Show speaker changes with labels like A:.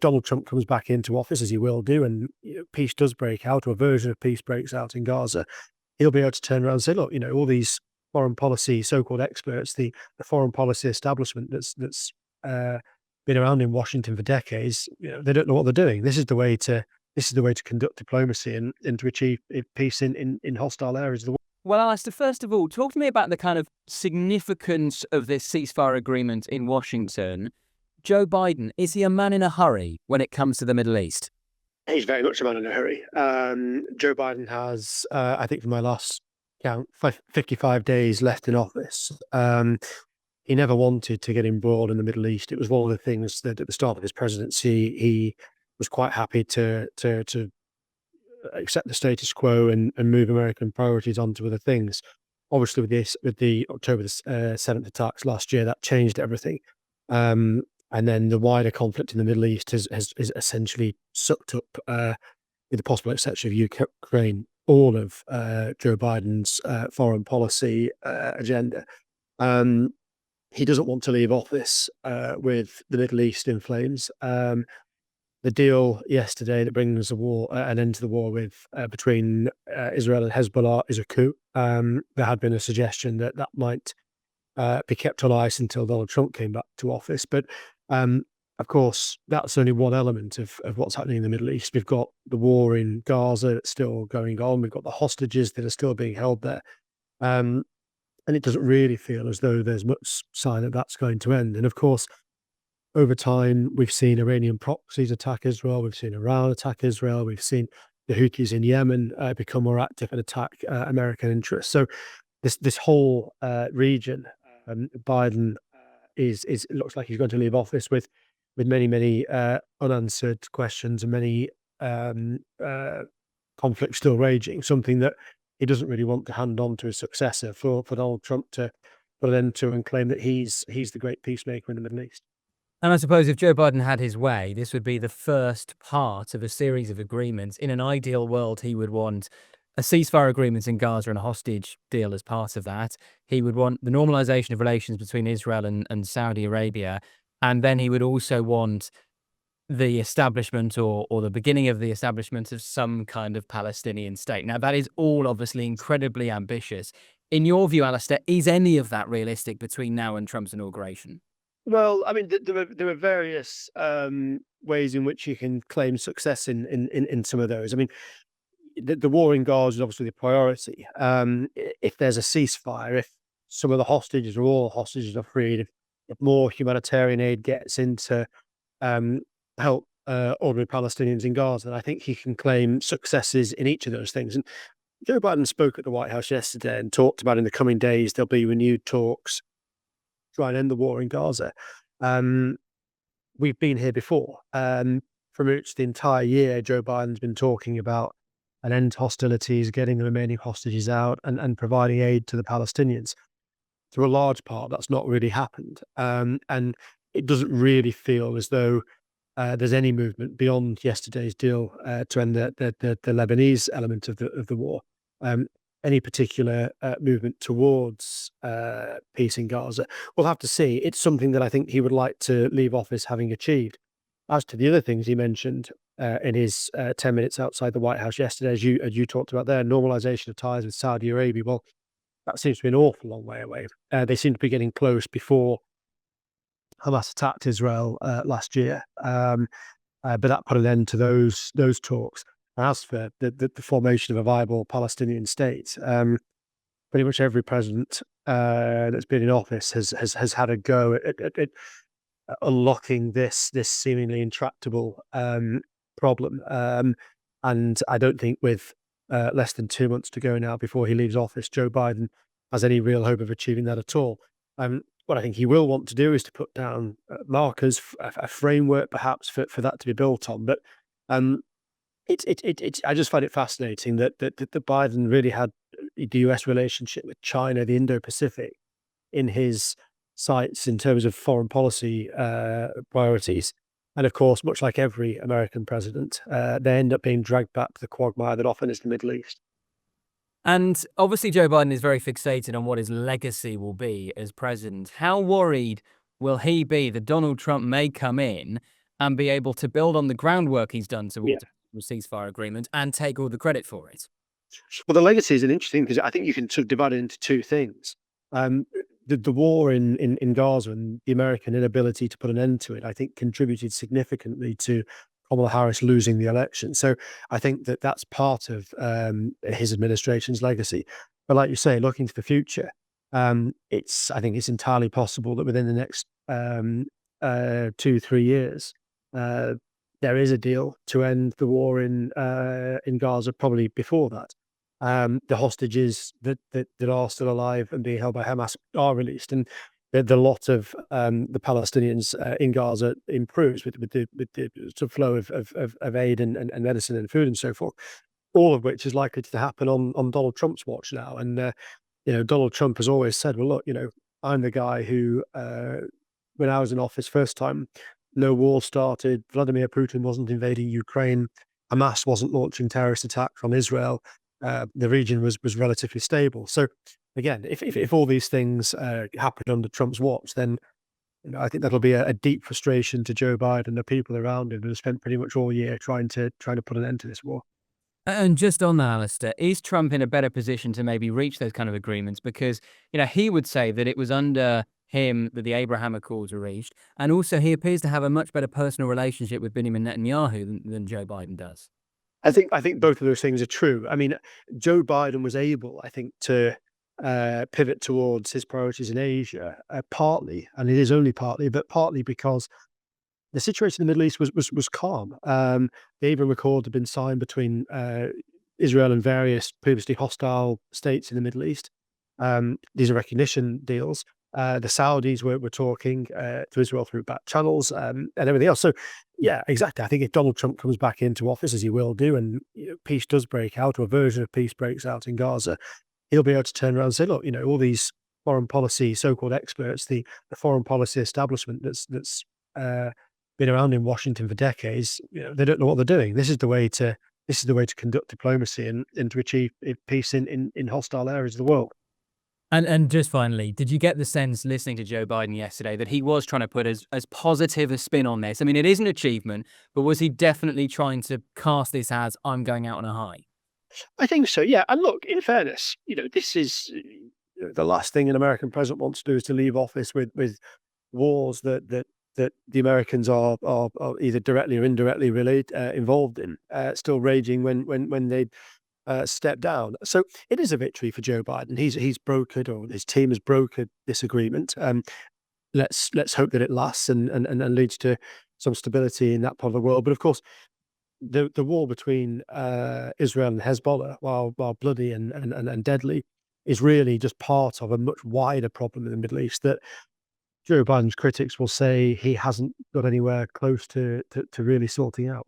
A: Donald Trump comes back into office, as he will do, and peace does break out, or a version of peace breaks out in Gaza, he'll be able to turn around and say, look, all these foreign policy so-called experts, the foreign policy establishment that's been around in Washington for decades, they don't know what they're doing. This is the way to conduct diplomacy and to achieve peace in hostile areas of the world.
B: Well, Alistair, first of all, talk to me about the kind of significance of this ceasefire agreement in Washington. Joe Biden, is he a man in a hurry when it comes to the Middle East?
A: He's very much a man in a hurry. Joe Biden has, I think, from my last count, 55 days left in office. He never wanted to get embroiled in the Middle East. It was one of the things that at the start of his presidency, he was quite happy to accept the status quo and move American priorities onto other things. Obviously, with the October 7th attacks last year, that changed everything. And then the wider conflict in the Middle East has essentially sucked up, with the possible exception of Ukraine, all of Joe Biden's foreign policy agenda. He doesn't want to leave office with the Middle East in flames. The deal yesterday that brings an end to the war between Israel and Hezbollah is a coup. There had been a suggestion that might be kept on ice until Donald Trump came back to office. But of course, that's only one element of what's happening in the Middle East. We've got the war in Gaza that's still going on. We've got the hostages that are still being held there. And it doesn't really feel as though there's much sign that that's going to end. And of course, over time, we've seen Iranian proxies attack Israel. We've seen Iran attack Israel. We've seen the Houthis in Yemen become more active and attack American interests. So this whole region, Biden it looks like he's going to leave office with many unanswered questions and many conflicts still raging. Something that he doesn't really want to hand on to his successor for Donald Trump to put an end to and claim that he's the great peacemaker in the Middle East.
B: And I suppose if Joe Biden had his way, this would be the first part of a series of agreements. In an ideal world, he would want a ceasefire agreement in Gaza and a hostage deal as part of that. He would want the normalization of relations between Israel and Saudi Arabia. And then he would also want the establishment or the beginning of the establishment of some kind of Palestinian state. Now, that is all obviously incredibly ambitious. In your view, Alistair, is any of that realistic between now and Trump's inauguration?
A: Well, I mean, there are various ways in which you can claim success in some of those. I mean, the war in Gaza is obviously the priority. If there's a ceasefire, if some of the hostages or all hostages are freed, if more humanitarian aid gets into help ordinary Palestinians in Gaza, then I think he can claim successes in each of those things. And Joe Biden spoke at the White House yesterday and talked about in the coming days there'll be renewed talks try and end the war in Gaza. We've been here before. For which the entire year, Joe Biden's been talking about an end to hostilities, getting the remaining hostages out, and providing aid to the Palestinians. To a large part, that's not really happened. And it doesn't really feel as though there's any movement beyond yesterday's deal to end the Lebanese element of the war. Any particular movement towards peace in Gaza. We'll have to see. It's something that I think he would like to leave office having achieved. As to the other things he mentioned in his 10 minutes outside the White House yesterday, as you talked about there, normalization of ties with Saudi Arabia, well, that seems to be an awful long way away. They seem to be getting close before Hamas attacked Israel last year. But that put an end to those talks. As for the formation of a viable Palestinian state, pretty much every president that's been in office has had a go at unlocking this seemingly intractable problem. And I don't think with less than 2 months to go now before he leaves office, Joe Biden has any real hope of achieving that at all. What I think he will want to do is to put down markers, a framework perhaps for that to be built on. But I just find it fascinating that Biden really had the US relationship with China, the Indo-Pacific, in his sights in terms of foreign policy priorities. And of course, much like every American president, they end up being dragged back to the quagmire that often is the Middle East.
B: And obviously, Joe Biden is very fixated on what his legacy will be as president. How worried will he be that Donald Trump may come in and be able to build on the groundwork he's done
A: Yeah.
B: towards a ceasefire agreement and take all the credit for it.
A: Well, the legacy is an interesting because I think you can sort of divide it into two things. Um, the war in Gaza and the American inability to put an end to it, I think, contributed significantly to Kamala Harris losing the election. So I think that that's part of his administration's legacy. But like you say, looking to the future, I think it's entirely possible that within the next 2, 3 years, there is a deal to end the war in Gaza. Probably before that, the hostages that are still alive and being held by Hamas are released, and the lot of the Palestinians in Gaza improves with the sort of flow of aid and medicine and food and so forth. All of which is likely to happen on Donald Trump's watch now. And Donald Trump has always said, "Well, look, I'm the guy who, when I was in office first time, no war started. Vladimir Putin wasn't invading Ukraine. Hamas wasn't launching terrorist attacks on Israel. The region was relatively stable." So again, if all these things happened under Trump's watch, then I think that'll be a deep frustration to Joe Biden and the people around him who have spent pretty much all year trying to put an end to this war.
B: And just on that, Alistair, is Trump in a better position to maybe reach those kind of agreements? Because, he would say that it was under him that the Abraham Accords were reached. And also, he appears to have a much better personal relationship with Benjamin Netanyahu than Joe Biden does.
A: I think both of those things are true. I mean, Joe Biden was able, I think, to pivot towards his priorities in Asia, partly, and it is only partly, but partly because the situation in the Middle East was calm. The Abraham Accord had been signed between Israel and various previously hostile states in the Middle East. These are recognition deals. The Saudis were talking to Israel through back channels and everything else. So, yeah, exactly. I think if Donald Trump comes back into office, as he will do, and peace does break out, or a version of peace breaks out in Gaza, he'll be able to turn around and say, "Look, all these foreign policy so-called experts, the foreign policy establishment that's been around in Washington for decades, they don't know what they're doing. This is the way to conduct diplomacy and to achieve peace in hostile areas of the world."
B: And just finally, did you get the sense listening to Joe Biden yesterday that he was trying to put as positive a spin on this? I mean, it is an achievement, but was he definitely trying to cast this as I'm going out on a high?
A: I think so, yeah. And look, in fairness, this is the last thing an American president wants to do is to leave office with wars that the Americans are either directly or indirectly involved in, still raging when they step down. So it is a victory for Joe Biden. He's brokered, or his team has brokered this agreement. Let's hope that it lasts and leads to some stability in that part of the world. But of course, the war between Israel and Hezbollah, while bloody and deadly, is really just part of a much wider problem in the Middle East that Joe Biden's critics will say he hasn't got anywhere close to really sorting out.